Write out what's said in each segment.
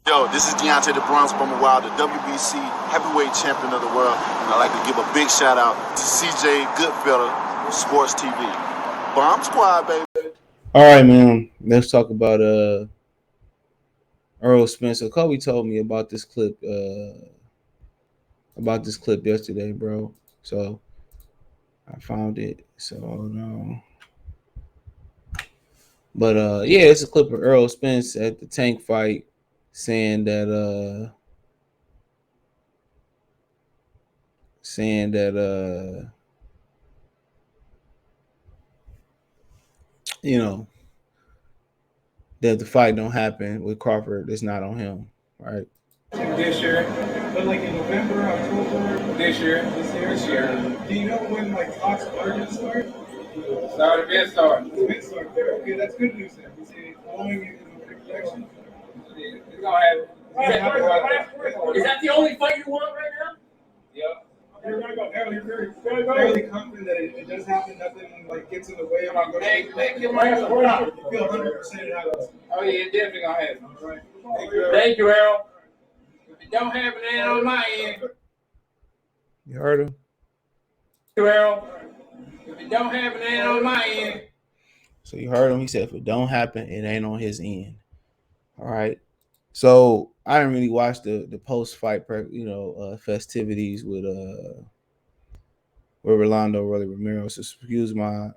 Yo, this is Deontay the Bronx Bummer Wild, the WBC heavyweight champion of the world. And I'd like to give a big shout out to CJ Goodfellow, Sports TV. Bomb Squad, baby. All right, man. Let's talk about Errol Spence. So Kobe told me about this clip yesterday, bro. So I found it. So no. But yeah, it's a clip of Errol Spence at the Tank fight saying that you know, that the fight don't happen with Crawford. It's not on him, right? This year, but like in November, October. This year. Do you know when like talks are gonna start? Started. It's been okay, that's good news then. We see it flowing in the right direction. It's gonna happen. Is that the only fight you want right now? Yep. You're fairly confident that it does happen. Nothing like gets in the way of it. Thank you, You feel 100% it happens. Oh yeah, it definitely gonna happen. All right. Thank you, Errol. If it don't happen, it ain't on my end. You heard him? Errol. If it don't happen, it ain't on my end. So you heard him. He said, if it don't happen, it ain't on his end. All right. So I didn't really watch the post fight, festivities with Rolando Rolly Romero. So excuse my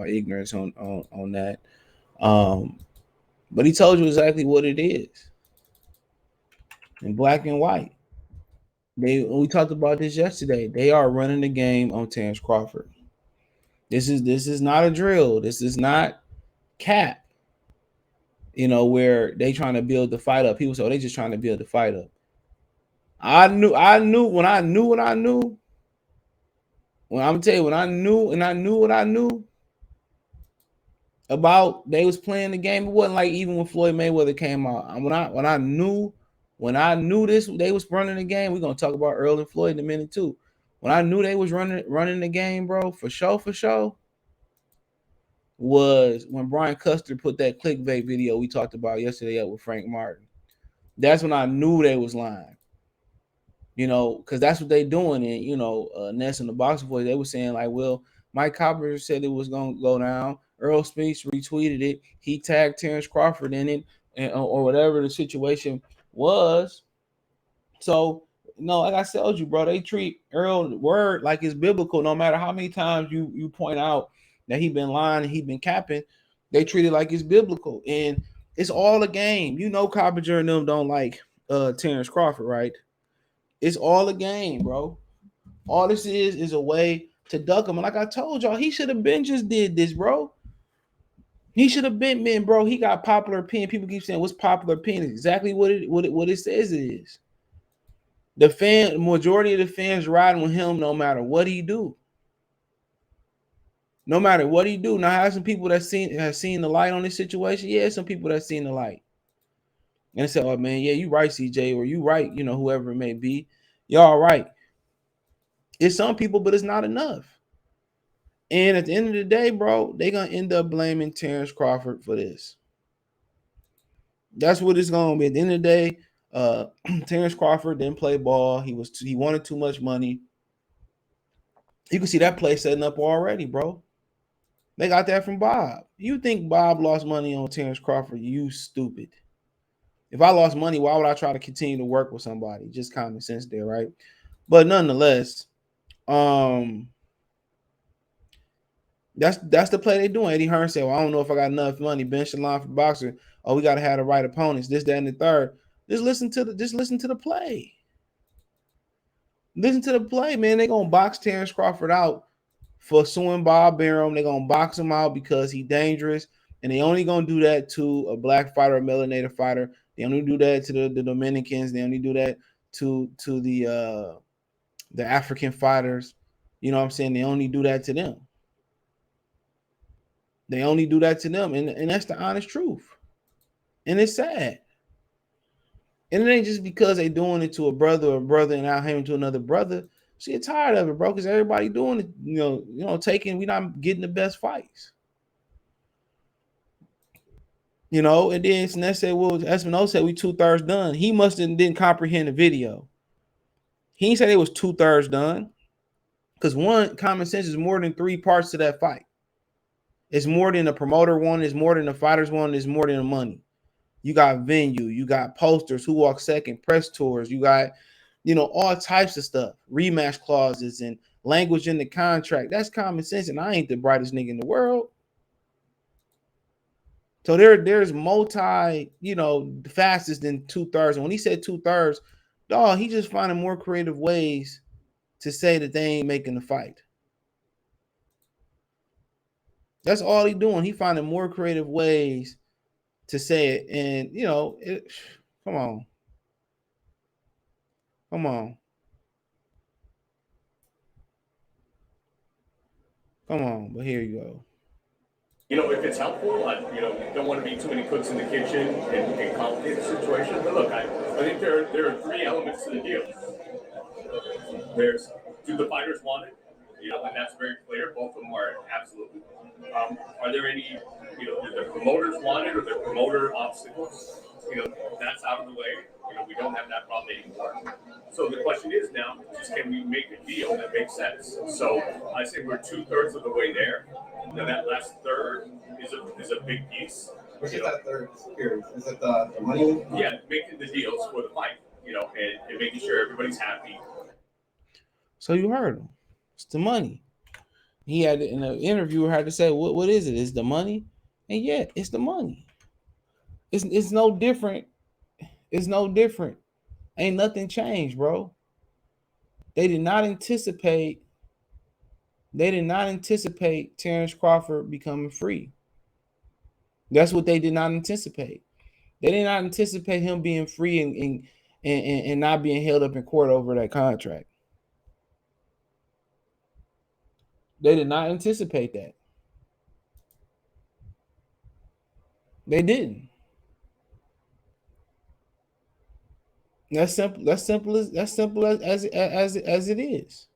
ignorance on that. But he told you exactly what it is in black and white. We talked about this yesterday. They are running the game on Terence Crawford. This is not a drill. This is not cap. Where they trying to build the fight up. People say, they just trying to build the fight up. I knew what I knew. When I'm gonna tell you, when I knew what I knew about they was playing the game. It wasn't like even when Floyd Mayweather came out. When I knew this, they was running the game. We're gonna talk about Earl and Floyd in a minute too. When I knew they was running the game, bro, for sure, was when Brian Custer put that clickbait video we talked about yesterday up with Frank Martin. That's when I knew they was lying. Because that's what they doing. And, Ness and the Boxer Boys, they were saying, like, well, Mike Copper said it was going to go down. Errol Spence retweeted it. He tagged Terence Crawford in it, or whatever the situation was. So, like I told you, bro, they treat Errol's word like it's biblical. No matter how many times you point out that he been lying and he been capping, they treat it like it's biblical. And it's all a game. Coppinger and them don't like Terence Crawford, right? It's all a game, bro. All this is a way to duck him. And like I told y'all, he should have been just did this, bro. He should have been, bro. He got popular opinion. People keep saying, what's popular opinion? It's exactly what it says it is. The majority of the fans riding with him no matter what he do. No matter what he do. Now, have some people that have seen the light on this situation? Yeah, some people that seen the light. And they say, oh, man, yeah, you right, CJ, or you right, whoever it may be. Y'all right. It's some people, but it's not enough. And at the end of the day, bro, they're going to end up blaming Terence Crawford for this. That's what it's going to be. At the end of the day, Terence Crawford didn't play ball. He wanted too much money. You can see that play setting up already, bro. They got that from Bob. You think Bob lost money on Terence Crawford? You stupid. If I lost money, why would I try to continue to work with somebody? Just common sense there, right? But nonetheless, that's the play they're doing. Eddie Hearn said, well, I don't know if I got enough money. Bench the line for boxer. Oh, we got to have the right opponents. This, that, and the third. Just listen to the play. Listen to the play, man. They're going to box Terence Crawford out for suing Bob Arum. They're going to box him out because he's dangerous. And they only going to do that to a black fighter, a melanated fighter. They only do that to the Dominicans. They only do that to the African fighters. You know what I'm saying? They only do that to them. They only do that to them. And that's the honest truth. And it's sad. And it ain't just because they doing it to a brother and out here to another brother. She get tired of it, bro, because everybody doing it, we're not getting the best fights. You know, and then Sness said, well, Espino said we 2/3 done. He must have didn't comprehend the video. He said it was 2/3 done. Because one, common sense is more than 3 parts to that fight. It's more than the promoter one, it's more than the fighters one, it's more than the money. You got venue, you got posters, who walks second, press tours, you got, you know, all types of stuff, rematch clauses and language in the contract. That's common sense, and I ain't the brightest nigga in the world. So there's multi, you know, fastest than 2/3. And when he said 2/3, dog, he just finding more creative ways to say that they ain't making the fight. That's all he doing. He finding more creative ways to say it. And, you know, come on. Come on. Come on. But here you go. You know, if it's helpful, you know, don't want to be too many cooks in the kitchen and complicate the situation. But look, I think there are 3 elements to the deal. There's, do the fighters want it? You know, and that's very clear. Both of them are absolutely. Are there any, you know, do the promoters want it or the promoter obstacles? You know, that's out of the way. You know, we don't have that problem anymore. So the question is now, just can we make a deal that makes sense? So I say we're 2/3 of the way there. Now that last third is a big piece. Which is that third period? Is it the money? Yeah, making the deals for the fight, you know, and making sure everybody's happy. So you heard him. It's the money. He had in the interviewer had to say, what is it? It's the money? And yeah, it's the money. It's no different. It's no different. Ain't nothing changed, bro. They did not anticipate Terence Crawford becoming free. That's what they did not anticipate. They did not anticipate him being free and not being held up in court over that contract. They did not anticipate that. They didn't. That's simple. That's simple as it is.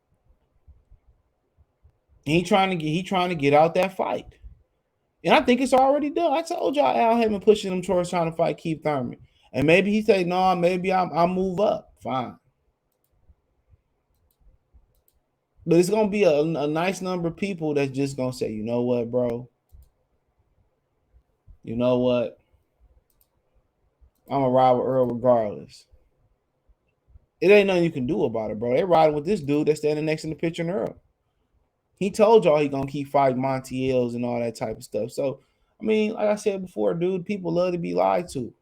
And he trying to get out that fight. And I think it's already done. I told y'all Al Haymon pushing him towards trying to fight Keith Thurman. And maybe he say, no, maybe I'll move up. Fine. But it's going to be a nice number of people that's just going to say, you know what, bro? You know what? I'm going to ride with Earl regardless. It ain't nothing you can do about it, bro. They riding with this dude that's standing next in the picture in Earl. He told y'all he going to keep fighting Montiels and all that type of stuff. So, I mean, like I said before, dude, people love to be lied to.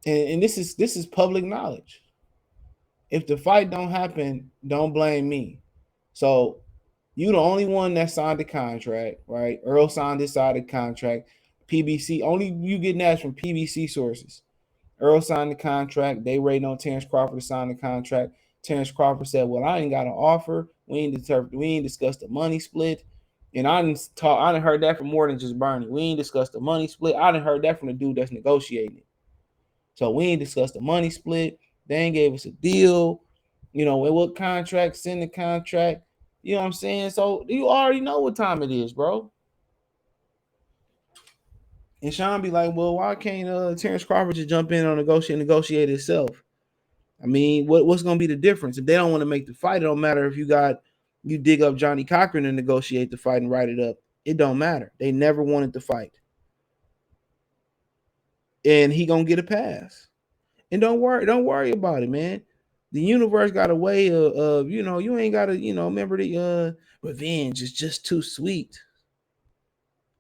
And this is public knowledge. If the fight don't happen, don't blame me. So you the only one that signed the contract, right? Earl signed this side of the contract. PBC, only you getting that from PBC sources. Earl signed the contract. They waiting on Terence Crawford to sign the contract. Terence Crawford said, well, I ain't got an offer. We ain't discussed the money split. And I didn't heard that from more than just Bernie. We ain't discussed the money split. I didn't heard that from the dude that's negotiating it. So we ain't discussed the money split. They ain't gave us a deal. You know, what contract, send the contract. You know what I'm saying? So you already know what time it is, bro. And Sean be like, well, why can't Terence Crawford just jump in on negotiate itself? I mean, what's going to be the difference? If they don't want to make the fight, it don't matter if you dig up Johnny Cochran and negotiate the fight and write it up. It don't matter. They never wanted to fight. And he going to get a pass. And don't worry about it, man. The universe got a way of you know, you ain't got to, you know, remember the revenge is just too sweet.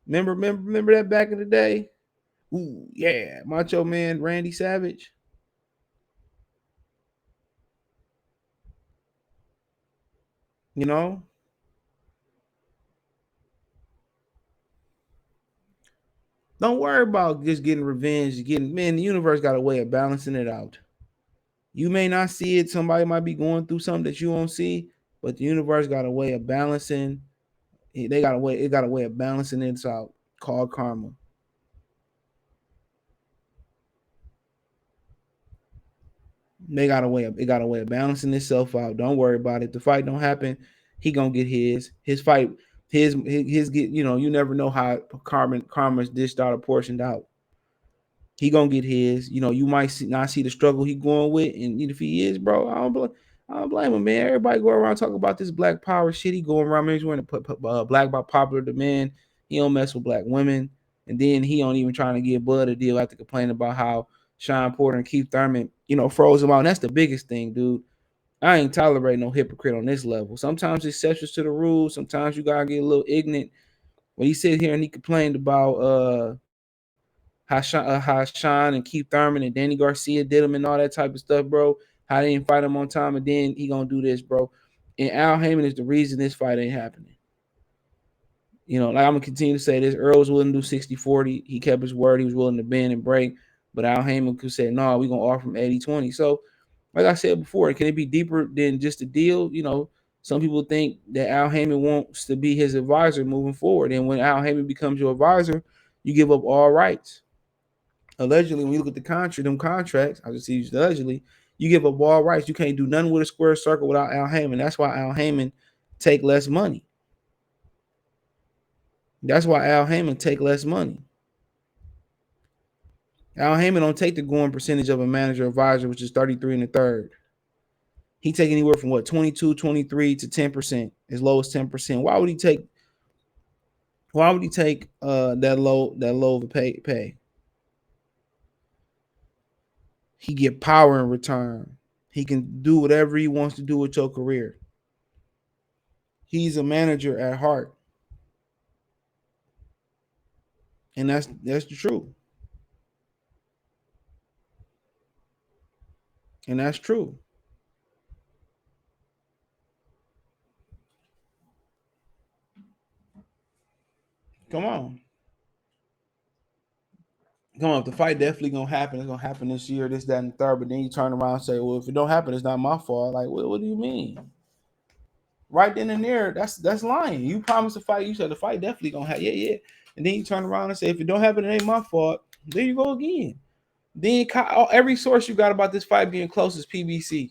Remember that back in the day? Ooh, yeah, Macho Man Randy Savage. You know? Don't worry about just getting revenge, man, the universe got a way of balancing it out. You may not see it, somebody might be going through something that you won't see, but the universe got a way of balancing. It got a way of balancing it out called karma. It got a way of balancing itself out. Don't worry about it. The fight don't happen. He gonna get his fight. his get, you never know how karma's dished out or portioned out. He gonna get his. You might not see the struggle he going with, and if he is, bro, I don't blame him, man. Everybody go around talking about this black power shit. He going around, man, he's wearing black by popular demand. He don't mess with black women, and then he don't even trying to give Bud a deal after complaining about how Sean Porter and Keith Thurman, froze him out. And that's the biggest thing, dude. I ain't tolerating no hypocrite on this level. Sometimes exceptions to the rules. Sometimes you gotta get a little ignorant. When he sit here and he complained about how Sean and Keith Thurman and Danny Garcia did him and all that type of stuff, bro. How they didn't fight him on time, and then he gonna do this, bro. And Al Haymon is the reason this fight ain't happening. Like I'm gonna continue to say this. Earl was willing to do 60-40. He kept his word. He was willing to bend and break. But Al Haymon could say, no, we're gonna offer him 80-20. So, like I said before, can it be deeper than just a deal? Some people think that Al Haymon wants to be his advisor moving forward. And when Al Haymon becomes your advisor, you give up all rights. Allegedly, when you look at them contracts, I just use allegedly, you give up all rights. You can't do nothing with a square circle without Al Haymon. That's why Al Haymon take less money. Al Haymon don't take the going percentage of a manager advisor, which is 33 1/3. He take anywhere from 22, 23 to 10%, as low as 10%. Why would he take that low of a pay? He get power in return. He can do whatever he wants to do with your career. He's a manager at heart. And that's the truth. And that's true. Come on. The fight definitely gonna happen. It's gonna happen this year, this, that, and the third. But then you turn around and say, well, if it don't happen, it's not my fault. Like, what do you mean? Right then and there, that's lying. You promised to fight. You said the fight definitely gonna happen. Yeah. And then you turn around and say, if it don't happen, it ain't my fault. There you go again. Then every source you got about this fight being close is PBC.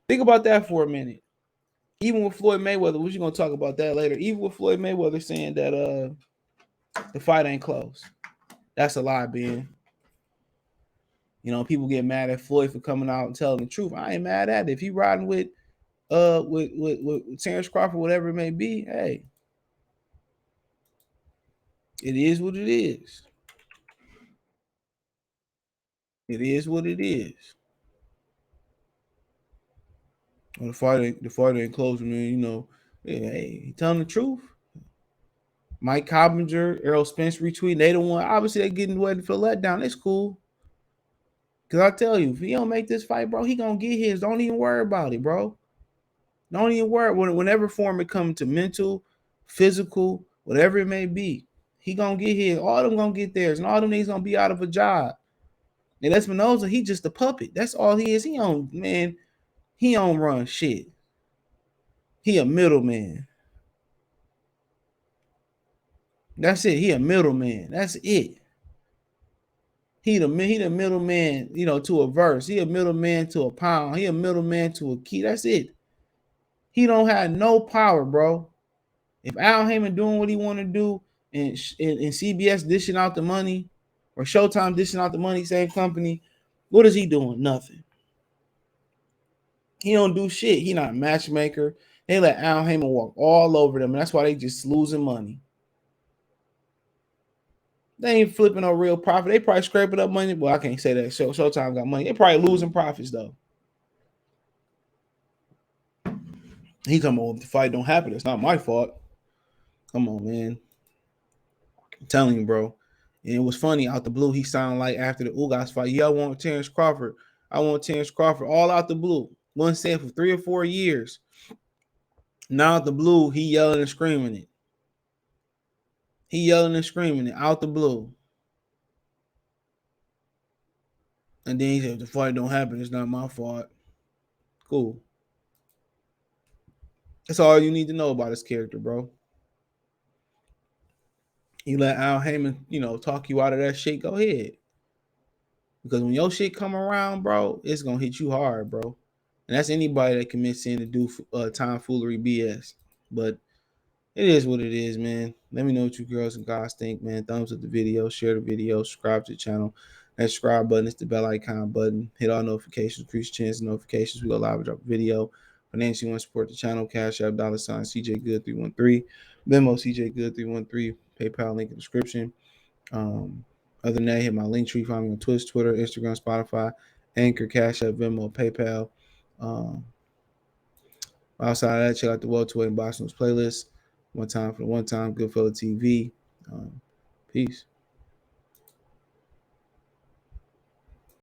Think about that for a minute. Even with Floyd Mayweather, we're gonna talk about that later. Even with Floyd Mayweather saying that the fight ain't close. That's a lie, Ben. People get mad at Floyd for coming out and telling the truth. I ain't mad at it. If he riding with Terence Crawford, whatever it may be, hey, it is what it is. It is what it is. Well, the fight ain't close, man. Hey, he telling the truth. Mike Cobbinger, Errol Spence retweeting. They the one. Obviously, they getting ready for letdown. It's cool. Cause I tell you, if he don't make this fight, bro, he gonna get his. Don't even worry about it, bro. Don't even worry. Whenever form it comes to mental, physical, whatever it may be, he gonna get his. All of them gonna get theirs, and all them niggas gonna be out of a job. And Espinoza, he just a puppet. That's all he is. He don't run shit. He a middleman. That's it. He a middleman. That's it. He the middleman, to a verse. He a middleman to a pound. He a middleman to a key. That's it. He don't have no power, bro. If Al Haymon doing what he want to do, and CBS dishing out the money, or Showtime dishing out the money, same company, what is he doing? Nothing. He don't do shit. He not a matchmaker. They let Al Haymon walk all over them, and that's why they just losing money. They ain't flipping no real profit. They probably scraping up money. Well, I can't say that. Showtime got money. They probably losing profits, though. He talking about, if the fight don't happen, it's not my fault. Come on, man. I'm telling you, bro. And it was funny, out the blue, he sounded like after the Ugas fight, yeah, I want Terence Crawford. All out the blue. One said for 3 or 4 years. Now out the blue, he yelling and screaming it. Out the blue. And then he said, if the fight don't happen, it's not my fault. Cool. That's all you need to know about his character, bro. You let Al Haymon, talk you out of that shit, go ahead. Because when your shit come around, bro, it's going to hit you hard, bro. And that's anybody that commits in to do tomfoolery BS. But It is what it is, man. Let me know what you girls and guys think, man. Thumbs up the video, share the video, subscribe to the channel. That subscribe button is the bell icon button. Hit all notifications, increase chance of notifications. We go live and drop a video. Financially, want to support the channel, Cash App, $ CJ Good 313, Venmo CJ Good 313, PayPal link in the description. Other than that, hit my link tree. Find me on Twitch, Twitter, Instagram, Spotify, Anchor, Cash App, Venmo, PayPal. Outside of that, check out the Welterweight and Boxing News playlist. One time for the one time, Goodfella TV. Peace.